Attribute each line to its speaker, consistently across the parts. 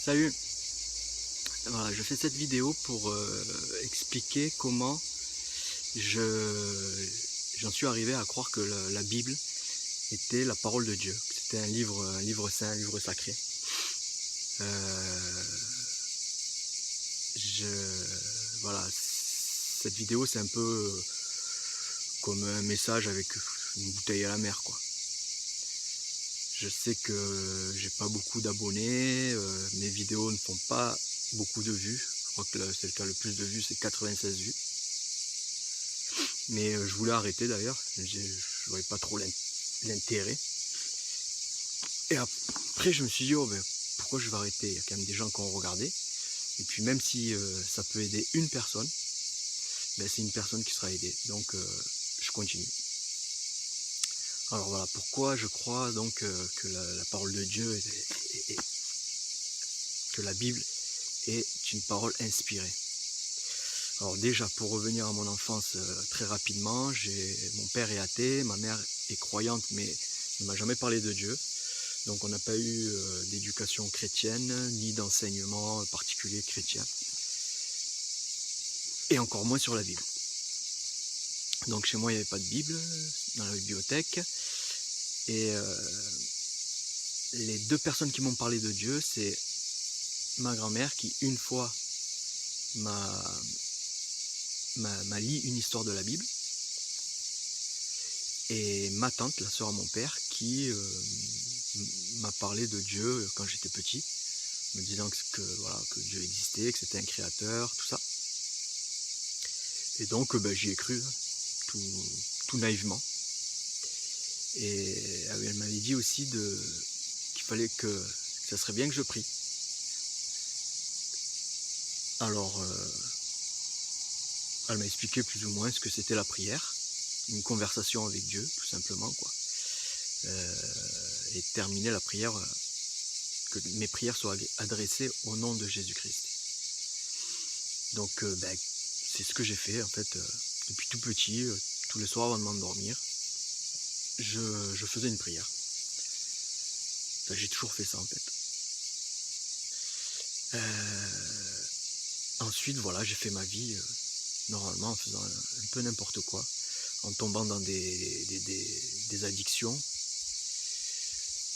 Speaker 1: Salut, voilà, je fais cette vidéo pour expliquer comment j'en suis arrivé à croire que la Bible était la parole de Dieu, que c'était un livre saint, un livre sacré. Euh, voilà, cette vidéo c'est un peu comme un message avec une bouteille à la mer, quoi. Je sais que j'ai pas beaucoup d'abonnés, mes vidéos ne font pas beaucoup de vues. Je crois que c'est le cas le plus de vues, c'est 96 vues. Mais je voulais arrêter d'ailleurs, je voyais pas trop l'intérêt. Et après je me suis dit, oh, ben, pourquoi je vais arrêter? Il y a quand même des gens qui ont regardé. Et puis même si ça peut aider une personne, ben, c'est une personne qui sera aidée. Donc je continue. Alors voilà, pourquoi je crois donc que la parole de Dieu que la Bible est une parole inspirée. Alors déjà, pour revenir à mon enfance très rapidement, mon père est athée, ma mère est croyante mais ne m'a jamais parlé de Dieu. Donc on n'a pas eu d'éducation chrétienne, ni d'enseignement particulier chrétien. Et encore moins sur la Bible. Donc chez moi, il n'y avait pas de Bible dans la bibliothèque. Et les deux personnes qui m'ont parlé de Dieu, c'est ma grand-mère qui, une fois, m'a lu une histoire de la Bible, et ma tante, la sœur à mon père, qui m'a parlé de Dieu quand j'étais petit, me disant que Dieu existait, que c'était un créateur, tout ça. Et donc j'y ai cru, tout naïvement. Et elle m'avait dit aussi qu'il fallait que ça serait bien que je prie. Alors elle m'a expliqué plus ou moins ce que c'était la prière, une conversation avec Dieu, tout simplement, quoi. Et terminer la prière, que mes prières soient adressées au nom de Jésus-Christ. Donc c'est ce que j'ai fait en fait depuis tout petit, tous les soirs avant de m'endormir, je faisais une prière. Enfin, j'ai toujours fait ça en fait. Ensuite voilà, j'ai fait ma vie normalement en faisant un peu n'importe quoi, en tombant dans des addictions.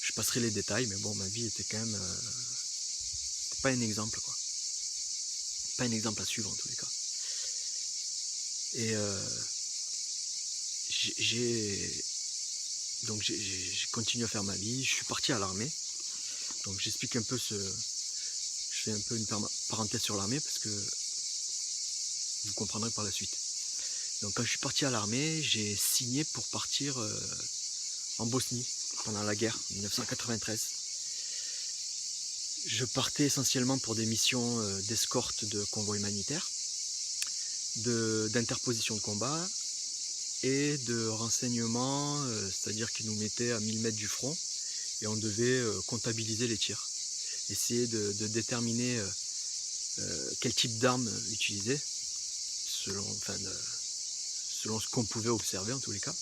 Speaker 1: Je passerai les détails, mais bon, ma vie était quand même c'était pas un exemple, quoi. Pas un exemple à suivre en tous les cas. Et j'ai continué à faire ma vie. Je suis parti à l'armée. Donc j'explique un peu je fais un peu une parenthèse sur l'armée parce que vous comprendrez par la suite. Donc quand je suis parti à l'armée, j'ai signé pour partir en Bosnie pendant la guerre 1993. Je partais essentiellement pour des missions d'escorte de convois humanitaires, d'interposition de combat et de renseignement, c'est-à-dire qu'ils nous mettaient à 1000 mètres du front et on devait comptabiliser les tirs, essayer de déterminer quel type d'arme utiliser selon ce qu'on pouvait observer en tous les cas.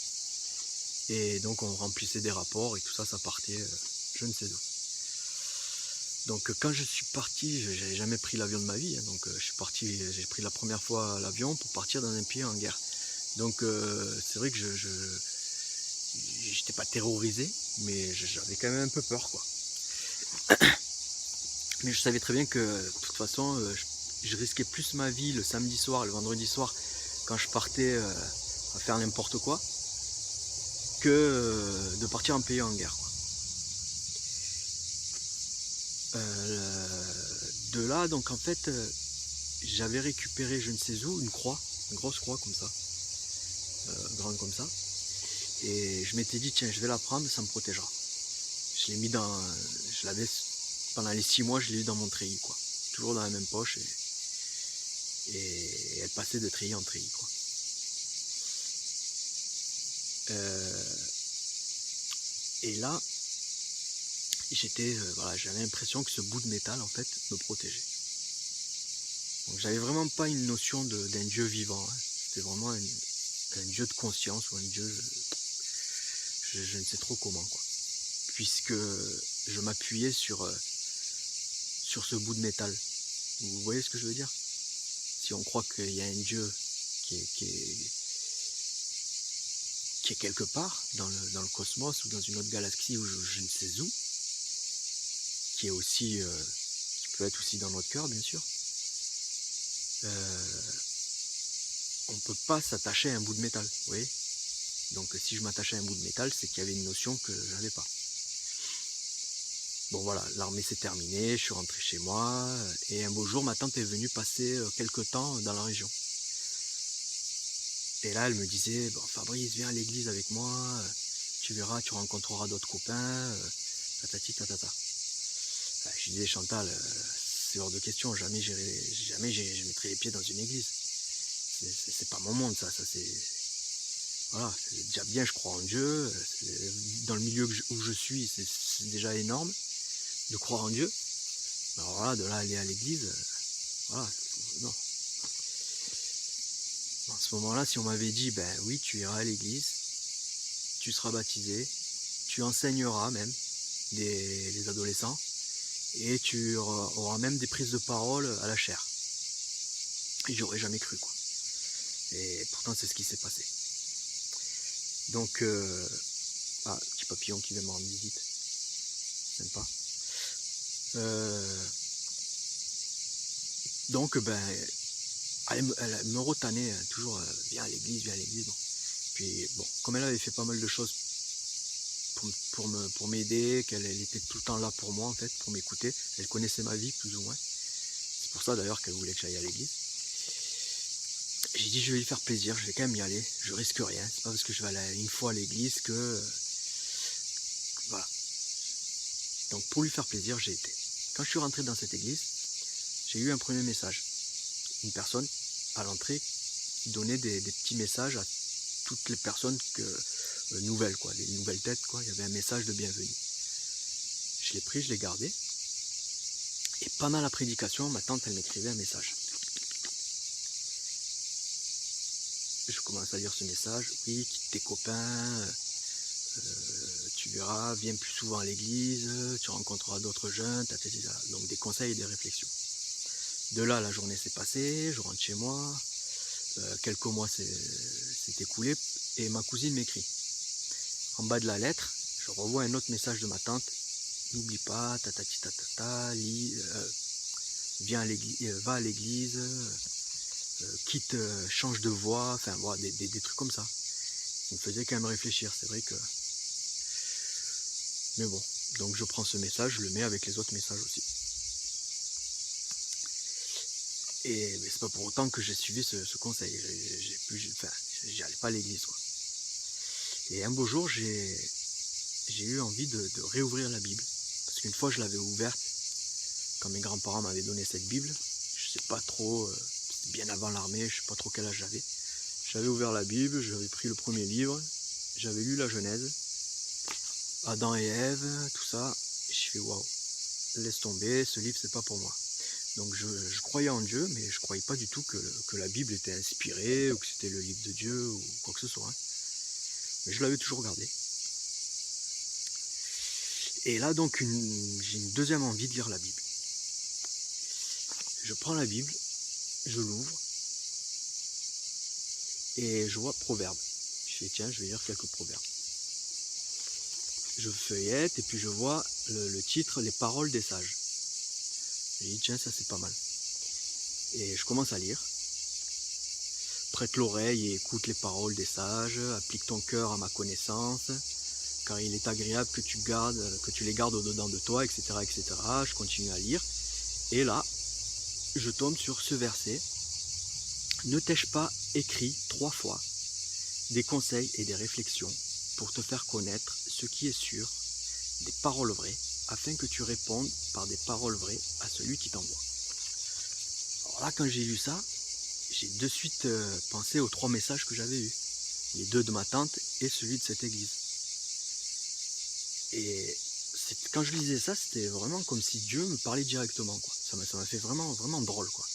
Speaker 1: Et donc on remplissait des rapports et tout ça, ça partait je ne sais d'où. Donc quand je suis parti, j'avais jamais pris l'avion de ma vie, hein, donc j'ai pris la première fois l'avion pour partir dans un pays en guerre. Donc c'est vrai que j'étais pas terrorisé, mais j'avais quand même un peu peur, quoi. Mais je savais très bien que de toute façon, je risquais plus ma vie le samedi soir, le vendredi soir, quand je partais à faire n'importe quoi, que de partir en pays en guerre, quoi. De là, donc en fait, j'avais récupéré je ne sais où une croix, une grosse croix comme ça, grande comme ça, et je m'étais dit tiens, je vais la prendre, ça me protégera. Je l'ai mis je l'avais pendant les 6 mois, je l'ai eu dans mon treillis, quoi, toujours dans la même poche, et elle passait de treillis en treillis, quoi. Et là, j'avais l'impression que ce bout de métal en fait me protégeait. Donc j'avais vraiment pas une notion d'un Dieu vivant, hein. C'était vraiment un Dieu de conscience ou un Dieu, je ne sais trop comment, quoi. Puisque je m'appuyais sur sur ce bout de métal. Vous voyez ce que je veux dire? Si on croit qu'il y a un Dieu qui est quelque part dans le cosmos ou dans une autre galaxie ou je ne sais où, qui est aussi, qui peut être aussi dans notre cœur bien sûr, on ne peut pas s'attacher à un bout de métal, vous voyez? Donc si je m'attachais à un bout de métal, c'est qu'il y avait une notion que je n'avais pas. Bon voilà, l'armée s'est terminée, je suis rentré chez moi, et un beau jour, ma tante est venue passer quelques temps dans la région. Et là, elle me disait, bon, Fabrice, viens à l'église avec moi, tu verras, tu rencontreras d'autres copains, tatati tatata. Je disais, Chantal, c'est hors de question, jamais je mettrai les pieds dans une église. C'est pas mon monde, ça c'est... Voilà, c'est déjà bien, je crois en Dieu, dans le milieu où je suis, c'est déjà énorme de croire en Dieu. Alors voilà, de là aller à l'église, voilà, non. À ce moment-là, si on m'avait dit, ben oui, tu iras à l'église, tu seras baptisé, tu enseigneras même les adolescents, et tu auras même des prises de parole à la chaire. Et j'aurais jamais cru, quoi. Et pourtant, c'est ce qui s'est passé. Donc, petit papillon qui vient me rendre visite. Sympa. Donc, elle me retanait toujours, viens à l'église, bon. Puis, bon, comme elle avait fait pas mal de choses pour m'aider, qu'elle était tout le temps là pour moi, en fait, pour m'écouter. Elle connaissait ma vie, plus ou moins. C'est pour ça, d'ailleurs, qu'elle voulait que j'aille à l'église. J'ai dit, je vais lui faire plaisir, je vais quand même y aller, je risque rien. C'est pas parce que je vais aller une fois à l'église que... Voilà. Donc, pour lui faire plaisir, j'ai été. Quand je suis rentré dans cette église, j'ai eu un premier message. Une personne, à l'entrée, qui donnait des petits messages à toutes les personnes nouvelles, quoi, les nouvelles têtes, quoi. Il y avait un message de bienvenue. Je l'ai pris, je l'ai gardé. Et pendant la prédication, ma tante, elle m'écrivait un message. Je commence à lire ce message. Oui, quitte tes copains, tu verras, viens plus souvent à l'église, tu rencontreras d'autres jeunes, donc des conseils et des réflexions. De là, la journée s'est passée, je rentre chez moi, quelques mois s'est écoulé, et ma cousine m'écrit. En bas de la lettre, je revois un autre message de ma tante. N'oublie pas, tatati tatata, viens à l'église, va à l'église, quitte, change de voie, enfin voilà, des trucs comme ça. Ça me faisait quand même réfléchir, c'est vrai que... Mais bon, donc je prends ce message, je le mets avec les autres messages aussi. Et c'est pas pour autant que j'ai suivi ce conseil, j'allais pas à l'église, quoi. Et un beau jour, j'ai eu envie de réouvrir la Bible. Parce qu'une fois, je l'avais ouverte, quand mes grands-parents m'avaient donné cette Bible. Je sais pas trop, c'était bien avant l'armée, je sais pas trop quel âge j'avais. J'avais ouvert la Bible, j'avais pris le premier livre, j'avais lu la Genèse, Adam et Ève, tout ça. Et je fais waouh, laisse tomber, ce livre c'est pas pour moi. Donc je croyais en Dieu, mais je croyais pas du tout que la Bible était inspirée, ou que c'était le livre de Dieu, ou quoi que ce soit. Hein. Mais je l'avais toujours gardé. Et là donc j'ai une deuxième envie de lire la Bible. Je prends la Bible, je l'ouvre, et je vois Proverbes. Je fais tiens, je vais lire quelques proverbes. Je feuillette, et puis je vois le titre, les paroles des sages. Je dis tiens, ça c'est pas mal. Et je commence à lire. Prête l'oreille et écoute les paroles des sages, applique ton cœur à ma connaissance, car il est agréable que tu les gardes au-dedans de toi, etc., etc. Je continue à lire. Et là, je tombe sur ce verset. Ne t'ai-je pas écrit 3 fois des conseils et des réflexions pour te faire connaître ce qui est sûr, des paroles vraies, afin que tu répondes par des paroles vraies à celui qui t'envoie. Alors là, quand j'ai lu ça, j'ai de suite pensé aux 3 messages que j'avais eus. Les 2 de ma tante et celui de cette église. Et quand je lisais ça, c'était vraiment comme si Dieu me parlait directement, quoi. Ça m'a fait vraiment, vraiment drôle, quoi.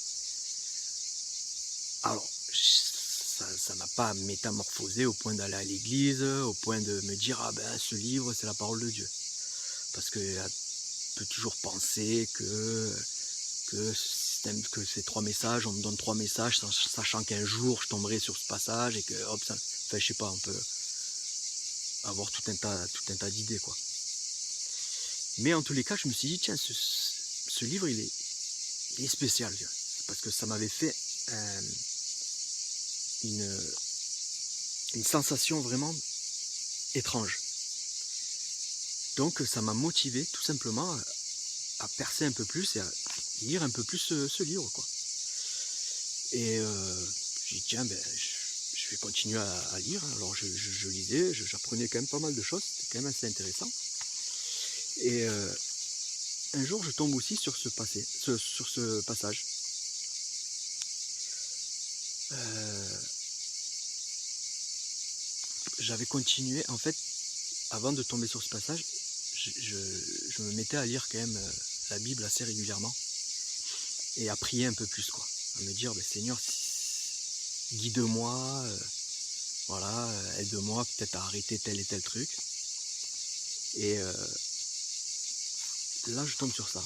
Speaker 1: Alors, ça m'a pas métamorphosé au point d'aller à l'église, au point de me dire, ah ben ce livre c'est la parole de Dieu. Parce que peux toujours penser que ces 3 messages, on me donne 3 messages, sachant qu'un jour je tomberai sur ce passage et que hop, ça, enfin je sais pas, on peut avoir tout un tas d'idées quoi. Mais en tous les cas, je me suis dit tiens, ce livre il est spécial, parce que ça m'avait fait une sensation vraiment étrange. Donc ça m'a motivé tout simplement à percer un peu plus et à lire un peu plus ce livre quoi. Et j'ai dit tiens, je vais continuer à lire. Alors je lisais, j'apprenais quand même pas mal de choses, c'était quand même assez intéressant. Et un jour je tombe aussi sur ce passage. J'avais continué, en fait, avant de tomber sur ce passage, je me mettais à lire quand même la Bible assez régulièrement et à prier un peu plus quoi, à me dire Seigneur, guide-moi, voilà, aide-moi peut-être à arrêter tel et tel truc. Et là je tombe sur ça.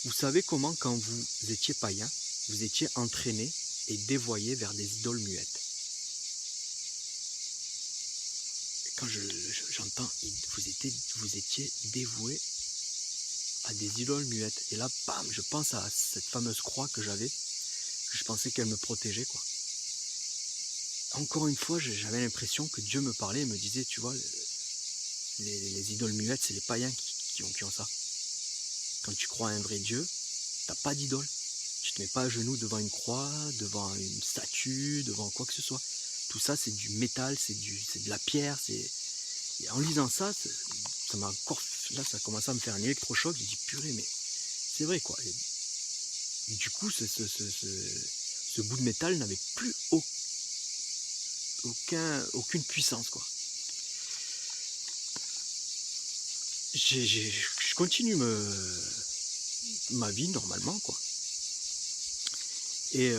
Speaker 1: Vous savez comment, quand vous étiez païen, vous étiez entraîné et dévoyé vers des idoles muettes. Quand j'entends vous étiez dévoué à des idoles muettes, et là bam, je pense à cette fameuse croix que j'avais, que je pensais qu'elle me protégeait quoi. Encore une fois, j'avais l'impression que Dieu me parlait et me disait, tu vois, les idoles muettes, c'est les païens qui ont ça. Quand tu crois à un vrai Dieu, t'as pas d'idole. Tu te mets pas à genoux devant une croix, devant une statue, devant quoi que ce soit. Tout ça, c'est du métal, c'est de la pierre. Et en lisant ça, ça m'a encore... Là, ça a commencé à me faire un électrochoc. J'ai dit, purée, mais c'est vrai, quoi. Et du coup, ce bout de métal n'avait plus aucune puissance, quoi. Je continue ma vie normalement, quoi. Et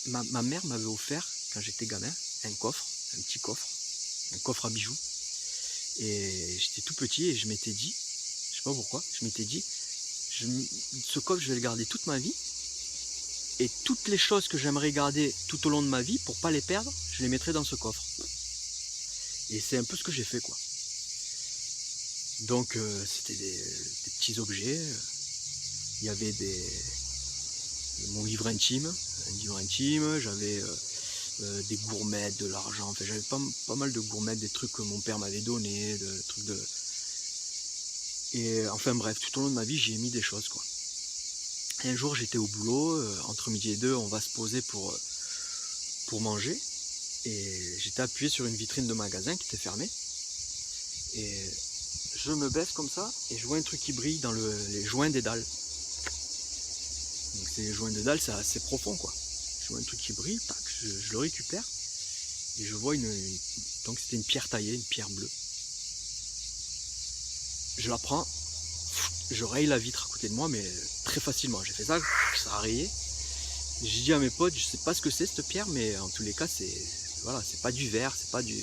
Speaker 1: ma mère m'avait offert, quand j'étais gamin, un petit coffre à bijoux. Et j'étais tout petit et je m'étais dit, je sais pas pourquoi, je m'étais dit, ce coffre je vais le garder toute ma vie. Et toutes les choses que j'aimerais garder tout au long de ma vie, pour pas les perdre, je les mettrai dans ce coffre. Et c'est un peu ce que j'ai fait, quoi. Donc c'était des petits objets. Il y avait mon livre intime, j'avais des gourmettes, de l'argent, enfin j'avais pas mal de gourmettes, des trucs que mon père m'avait donné, et enfin bref, tout au long de ma vie j'ai mis des choses quoi. Et un jour j'étais au boulot, entre midi et 2 on va se poser pour manger, et j'étais appuyé sur une vitrine de magasin qui était fermée, et je me baisse comme ça et je vois un truc qui brille dans les joints des dalles. Donc ces joints de dalle, c'est assez profond quoi. Je vois un truc qui brille, tac, je le récupère et je vois donc c'était une pierre taillée, une pierre bleue. Je la prends, je raye la vitre à côté de moi, mais très facilement. J'ai fait ça, ça a rayé. J'ai dit à mes potes, je sais pas ce que c'est cette pierre, mais en tous les cas c'est pas du verre, c'est pas du...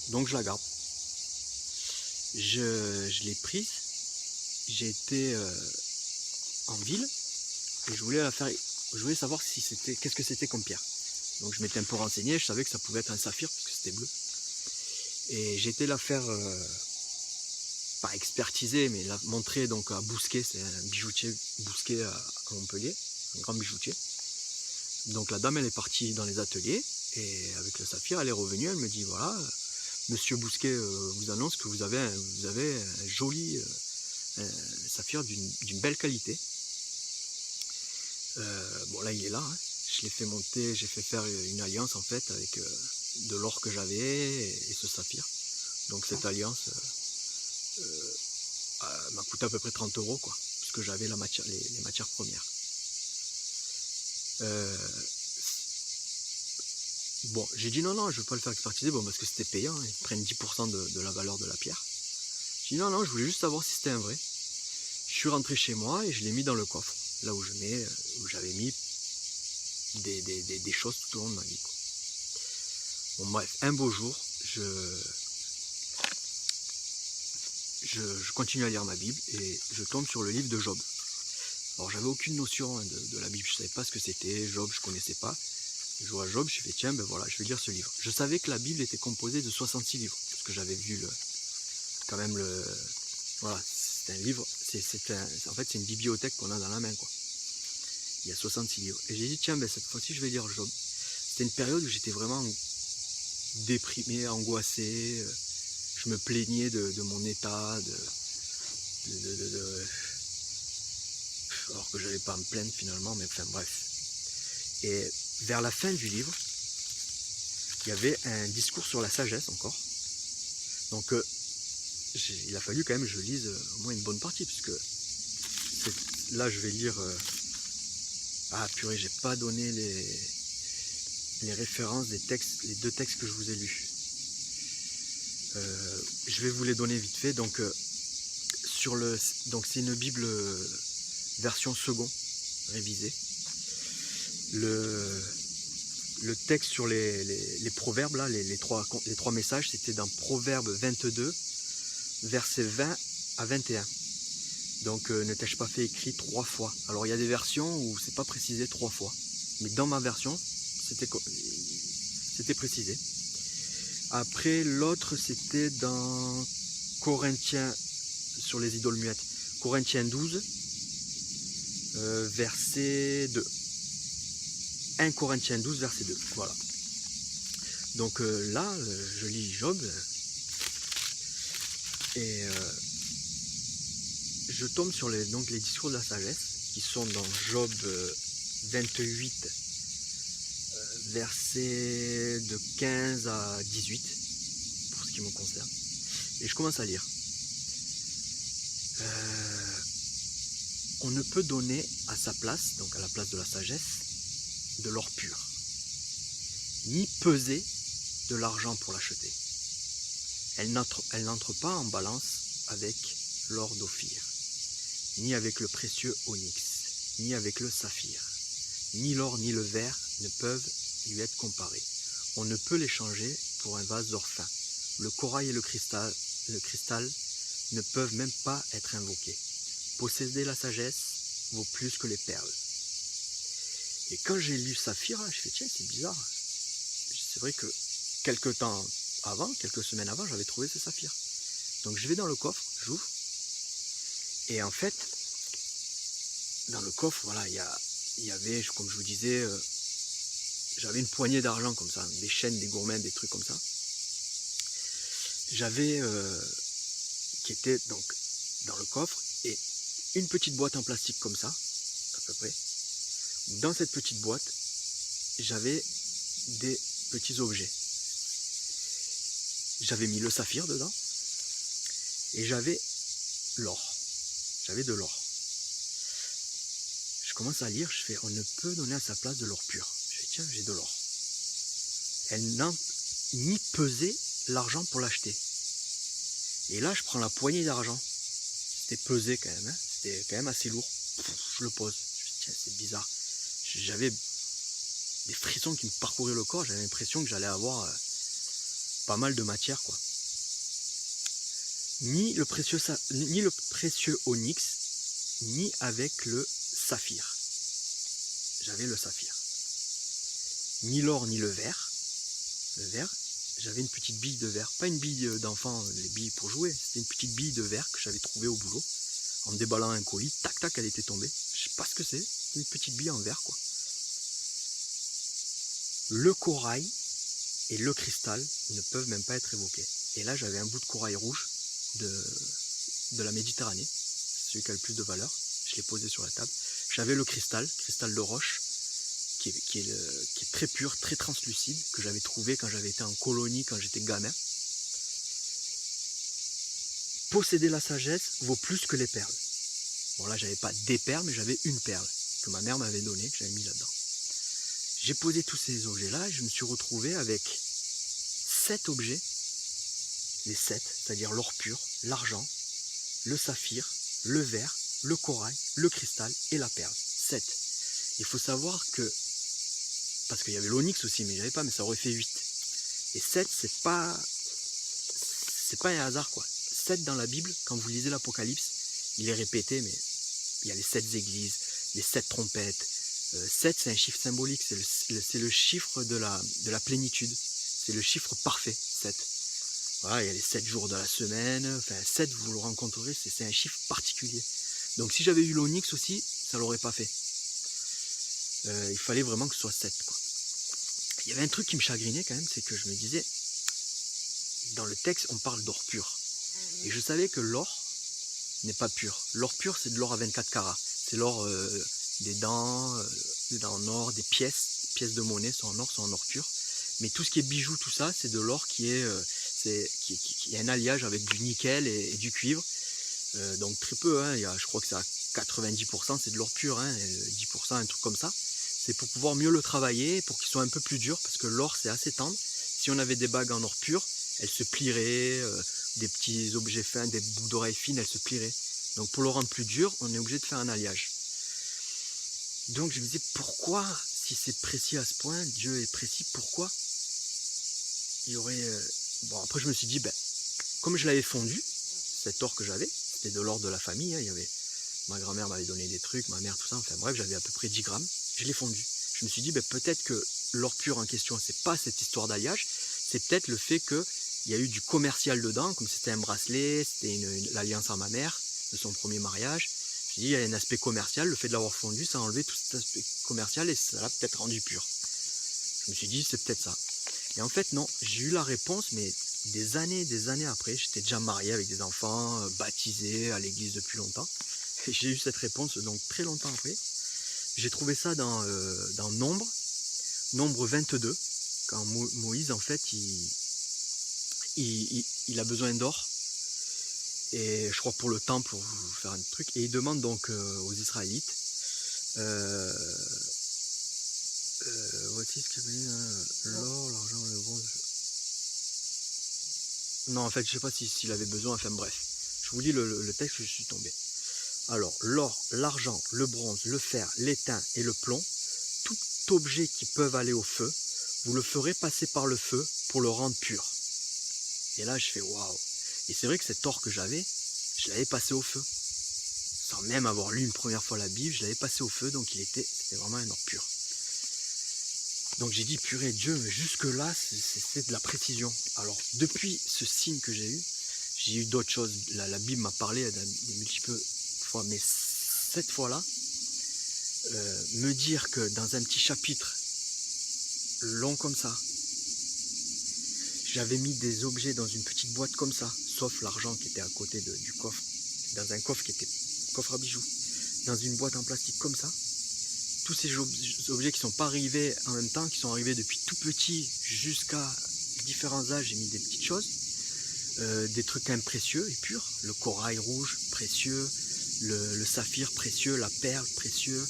Speaker 1: Donc je la garde. Je l'ai prise, j'ai été en ville et je voulais savoir qu'est-ce que c'était comme pierre. Donc je m'étais un peu renseigné, je savais que ça pouvait être un saphir parce que c'était bleu. Et j'ai été la faire, pas expertiser, mais la montrer donc à Bousquet, c'est un bijoutier Bousquet à Montpellier, un grand bijoutier. Donc la dame elle est partie dans les ateliers et avec le saphir elle est revenue, elle me dit voilà, monsieur Bousquet vous annonce que vous avez un joli saphir d'une belle qualité. Bon là il est là, hein. Je l'ai fait monter, j'ai fait faire une alliance en fait avec de l'or que j'avais et ce saphir. Donc cette alliance m'a coûté à peu près 30 € quoi, parce que j'avais les matières premières. Bon, j'ai dit non, je veux pas le faire expertiser, bon, parce que c'était payant, ils prennent 10% de la valeur de la pierre. J'ai dit non, je voulais juste savoir si c'était un vrai. Je suis rentré chez moi et je l'ai mis dans le coffre, là où j'avais mis des choses tout au long de ma vie, quoi. Bon bref, un beau jour, je continue à lire ma Bible et je tombe sur le livre de Job. Alors j'avais aucune notion de la Bible, je ne savais pas ce que c'était, Job je ne connaissais pas. Je vois Job, je fais tiens, ben voilà, je vais lire ce livre. Je savais que la Bible était composée de 66 livres, parce que j'avais vu voilà, c'est un livre, en fait c'est une bibliothèque qu'on a dans la main, quoi. Il y a 66 livres. Et j'ai dit tiens, ben cette fois-ci je vais lire Job. C'était une période où j'étais vraiment déprimé, angoissé, je me plaignais de mon état, alors que je n'allais pas à me plaindre finalement, mais enfin bref. Et vers la fin du livre, il y avait un discours sur la sagesse encore. Donc il a fallu quand même que je lise au moins une bonne partie, parce que là je vais lire... Ah purée, j'ai pas donné les références des textes, les 2 textes que je vous ai lus. Je vais vous les donner vite fait. Donc c'est une Bible version second, révisée. Le texte sur les proverbes, là, les trois messages, c'était dans Proverbe 22, versets 20 à 21. Donc ne t'ai-je pas fait écrit 3 fois. Alors il y a des versions où c'est pas précisé 3 fois. Mais dans ma version, c'était précisé. Après, l'autre, c'était dans Corinthiens, sur les idoles muettes. Corinthiens 12, verset 2. 1 Corinthiens 12, verset 2. Voilà. Donc là, je lis Job. Et je tombe sur les discours de la sagesse, qui sont dans Job 28, versets de 15 à 18, pour ce qui me concerne. Et je commence à lire. On ne peut donner à sa place, donc à la place de la sagesse, de l'or pur, ni peser de l'argent pour l'acheter. Elle n'entre pas en balance avec l'or d'Ophir, ni avec le précieux onyx, ni avec le saphir. Ni l'or ni le verre ne peuvent lui être comparés. On ne peut les changer pour un vase d'or fin. Le corail et le cristal ne peuvent même pas être invoqués. Posséder la sagesse vaut plus que les perles. Et quand j'ai lu Saphir, je fais tiens, c'est bizarre. C'est vrai que quelques semaines avant, j'avais trouvé ce saphir. Donc je vais dans le coffre, j'ouvre. Et en fait, dans le coffre, voilà, il y avait, comme je vous disais, j'avais une poignée d'argent comme ça, des chaînes, des gourmets, des trucs comme ça. J'avais, qui était donc dans le coffre, et une petite boîte en plastique comme ça, à peu près. Dans cette petite boîte, j'avais des petits objets. J'avais mis le saphir dedans, et j'avais l'or. J'avais de l'or. Je commence à lire, je fais, on ne peut donner à sa place de l'or pur. Je fais, tiens, j'ai de l'or. Elle n'a ni pesé l'argent pour l'acheter. Et là, je prends la poignée d'argent. C'était pesé quand même, hein. C'était quand même assez lourd. Je le pose. Je fais, tiens, c'est bizarre. J'avais des frissons qui me parcouraient le corps. J'avais l'impression que j'allais avoir pas mal de matière, quoi. Ni le précieux onyx, ni avec le saphir. J'avais le saphir. Ni l'or, ni le verre. Le verre, j'avais une petite bille de verre. Pas une bille d'enfant, les billes pour jouer. C'était une petite bille de verre que j'avais trouvée au boulot. En déballant un colis, tac tac, elle était tombée. Je sais pas ce que c'est. Une petite bille en verre, quoi. Le corail et le cristal ne peuvent même pas être évoqués. Et là, j'avais un bout de corail rouge de la Méditerranée. C'est celui qui a le plus de valeur. Je l'ai posé sur la table. J'avais le cristal de roche, qui est très pur, très translucide, que j'avais trouvé quand j'avais été en colonie, quand j'étais gamin. Posséder la sagesse vaut plus que les perles. Bon là, j'avais pas des perles, mais j'avais une perle que ma mère m'avait donnée, que j'avais mis là-dedans. J'ai posé tous ces objets-là et je me suis retrouvé avec 7 objets, les 7, c'est-à-dire l'or pur, l'argent, le saphir, le verre, le corail, le cristal et la perle. 7. Il faut savoir que, parce qu'il y avait l'onyx aussi, mais j'avais pas, mais ça aurait fait 8. Et 7, c'est pas un hasard, quoi. 7 dans la Bible, quand vous lisez l'Apocalypse, il est répété, mais il y a les 7 églises, les 7 trompettes. 7, c'est un chiffre symbolique, c'est le chiffre de la plénitude. C'est le chiffre parfait, 7. Voilà, il y a les 7 jours de la semaine. Enfin, 7, vous le rencontrerez, c'est un chiffre particulier. Donc si j'avais eu l'onyx aussi, ça ne l'aurait pas fait. Il fallait vraiment que ce soit 7, quoi. Il y avait un truc qui me chagrinait quand même, c'est que je me disais, dans le texte, on parle d'or pur. Et je savais que l'or n'est pas pur. L'or pur, c'est de l'or à 24 carats. C'est l'or des dents en or, des pièces de monnaie sont en or pur. Mais tout ce qui est bijoux, tout ça, c'est de l'or qui est un alliage avec du nickel et du cuivre. Donc très peu, hein, je crois que c'est à 90%, c'est de l'or pur, hein, 10%, un truc comme ça. C'est pour pouvoir mieux le travailler, pour qu'il soit un peu plus dur, parce que l'or c'est assez tendre. Si on avait des bagues en or pur, elles se plieraient, des petits objets fins, des boucles d'oreilles fines, elles se plieraient. Donc pour le rendre plus dur, on est obligé de faire un alliage. Donc je me disais, pourquoi, si c'est précis à ce point, Dieu est précis, pourquoi il y aurait... Bon, après je me suis dit, comme je l'avais fondu, cet or que j'avais, c'était de l'or de la famille, hein, il y avait... Ma grand-mère m'avait donné des trucs, ma mère, tout ça, enfin bref, j'avais à peu près 10 grammes, je l'ai fondu. Je me suis dit, peut-être que l'or pur en question, c'est pas cette histoire d'alliage, c'est peut-être le fait qu'il y a eu du commercial dedans, comme c'était un bracelet, c'était l'alliance à ma mère, de son premier mariage. Je me suis dit, il y a un aspect commercial, le fait de l'avoir fondu, ça a enlevé tout cet aspect commercial et ça l'a peut-être rendu pur. Je me suis dit, c'est peut-être ça. Et en fait, non, j'ai eu la réponse, mais des années après, j'étais déjà marié avec des enfants, baptisé à l'église depuis longtemps. Et j'ai eu cette réponse donc très longtemps après. J'ai trouvé ça dans Nombre 22, quand Moïse, en fait, il a besoin d'or. Et je crois pour le temple, pour faire un truc. Et il demande donc aux Israélites, voici ce qu'il y avait, l'or, l'argent, le bronze. Non, en fait, je sais pas s'il avait besoin, enfin bref. Je vous lis le texte, je suis tombé. Alors, l'or, l'argent, le bronze, le fer, l'étain et le plomb, tout objet qui peuvent aller au feu, vous le ferez passer par le feu pour le rendre pur. Et là, je fais waouh. Et c'est vrai que cet or que j'avais, je l'avais passé au feu. Sans même avoir lu une première fois la Bible, je l'avais passé au feu, donc c'était vraiment un or pur. Donc j'ai dit, purée Dieu, mais jusque là, c'est de la précision. Alors, depuis ce signe que j'ai eu d'autres choses. La Bible m'a parlé des multiples fois, mais cette fois-là, me dire que dans un petit chapitre long comme ça, j'avais mis des objets dans une petite boîte comme ça, sauf l'argent qui était à côté du coffre, dans un coffre qui était coffre à bijoux, dans une boîte en plastique comme ça, tous ces objets qui ne sont pas arrivés en même temps, qui sont arrivés depuis tout petit jusqu'à différents âges, j'ai mis des petites choses, des trucs quand même précieux et purs, le corail rouge précieux, le saphir précieux, la perle précieux,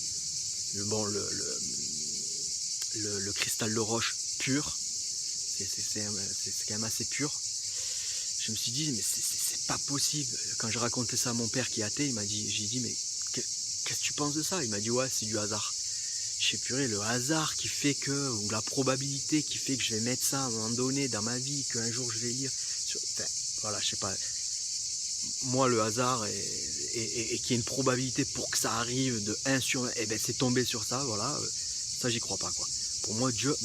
Speaker 1: le cristal de roche pur, c'est quand même assez pur. Je me suis dit, mais c'est pas possible. Quand je racontais ça à mon père qui est athée, j'ai dit, mais qu'est-ce que tu penses de ça? Il m'a dit, ouais, c'est du hasard. Je sais purée, le hasard qui fait que, ou la probabilité qui fait que je vais mettre ça à un moment donné dans ma vie, qu'un jour je vais lire. Enfin, voilà, je sais pas. Moi, le hasard, et qu'il y ait une probabilité pour que ça arrive de 1 sur 1, et ben c'est tombé sur ça, voilà. Ça, j'y crois pas, quoi. Pour moi, Dieu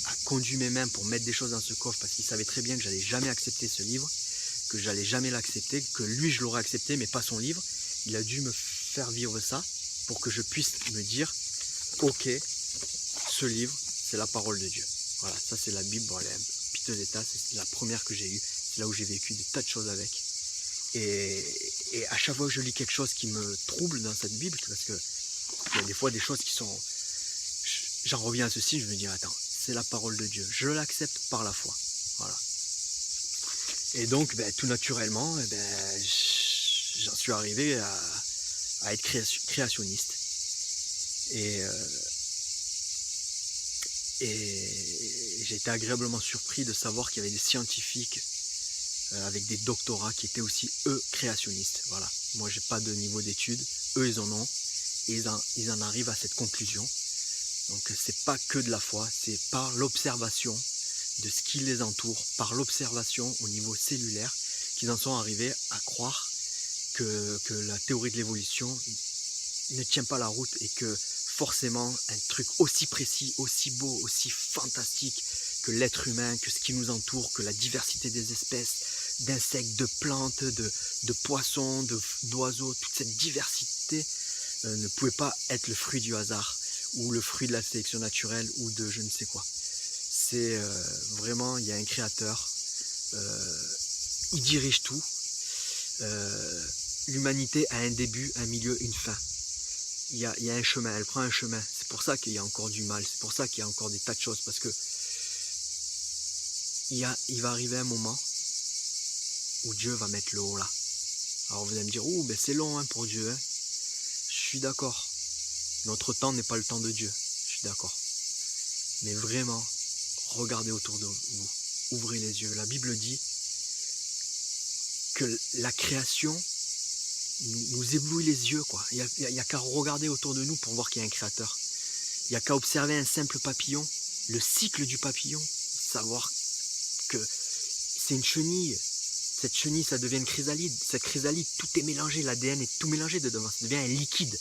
Speaker 1: a conduit mes mains pour mettre des choses dans ce coffre parce qu'il savait très bien que j'allais jamais accepter ce livre, que j'allais jamais l'accepter, que lui, je l'aurais accepté, mais pas son livre. Il a dû me faire vivre ça pour que je puisse me dire, ok, ce livre, c'est la parole de Dieu. Voilà, ça c'est la Bible, bon, elle est un piteux état, c'est la première que j'ai eue, c'est là où j'ai vécu des tas de choses avec. Et à chaque fois que je lis quelque chose qui me trouble dans cette Bible, parce que il y a des fois des choses qui sont... J'en reviens à ceci, je me dis, attends, c'est la parole de Dieu, je l'accepte par la foi. Voilà. Et donc, tout naturellement, j'en suis arrivé à être créationniste. Et j'ai été agréablement surpris de savoir qu'il y avait des scientifiques avec des doctorats qui étaient aussi, eux, créationnistes. Voilà. Moi, j'ai pas de niveau d'études, eux, ils en ont, et ils en arrivent à cette conclusion. Donc, c'est pas que de la foi, c'est par l'observation de ce qui les entoure, par l'observation au niveau cellulaire, qu'ils en sont arrivés à croire que la théorie de l'évolution ne tient pas la route et que forcément un truc aussi précis, aussi beau, aussi fantastique que l'être humain, que ce qui nous entoure, que la diversité des espèces, d'insectes, de plantes, de poissons, d'oiseaux, toute cette diversité ne pouvait pas être le fruit du hasard ou le fruit de la sélection naturelle ou de je ne sais quoi. C'est vraiment, il y a un créateur, il dirige tout. L'humanité a un début, un milieu, une fin. Il y a un chemin, elle prend un chemin. C'est pour ça qu'il y a encore du mal, c'est pour ça qu'il y a encore des tas de choses, parce que il va arriver un moment où Dieu va mettre le haut là. Alors vous allez me dire, oh ben c'est long hein, pour Dieu. Hein. Je suis d'accord. Notre temps n'est pas le temps de Dieu. Je suis d'accord. Mais vraiment, regardez autour de vous. Ouvrez les yeux. La Bible dit que la création nous éblouit les yeux, quoi. Il n'y a qu'à regarder autour de nous pour voir qu'il y a un créateur. Il n'y a qu'à observer un simple papillon, le cycle du papillon, savoir que c'est une chenille. Cette chenille, ça devient une chrysalide. Cette chrysalide, tout est mélangé, l'ADN est tout mélangé dedans. Ça devient un liquide.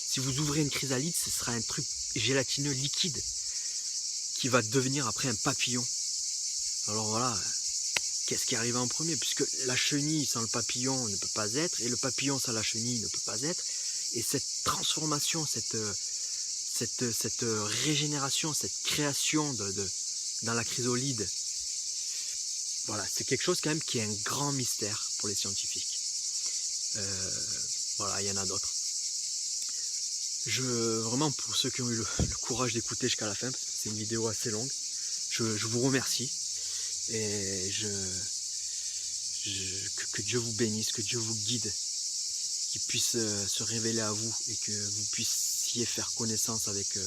Speaker 1: Si vous ouvrez une chrysalide, ce sera un truc gélatineux liquide qui va devenir après un papillon. Alors voilà, qu'est-ce qui arrive en premier? Puisque la chenille sans le papillon ne peut pas être, et le papillon sans la chenille ne peut pas être. Et cette transformation, cette régénération, cette création dans la chrysalide, voilà, c'est quelque chose quand même qui est un grand mystère pour les scientifiques. Voilà, il y en a d'autres. Vraiment, pour ceux qui ont eu le courage d'écouter jusqu'à la fin, parce que c'est une vidéo assez longue, je vous remercie. Et que Dieu vous bénisse, que Dieu vous guide, qu'il puisse se révéler à vous et que vous puissiez faire connaissance avec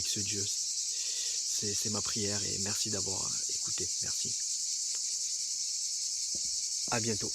Speaker 1: ce Dieu. C'est ma prière et merci d'avoir écouté. Merci. À bientôt.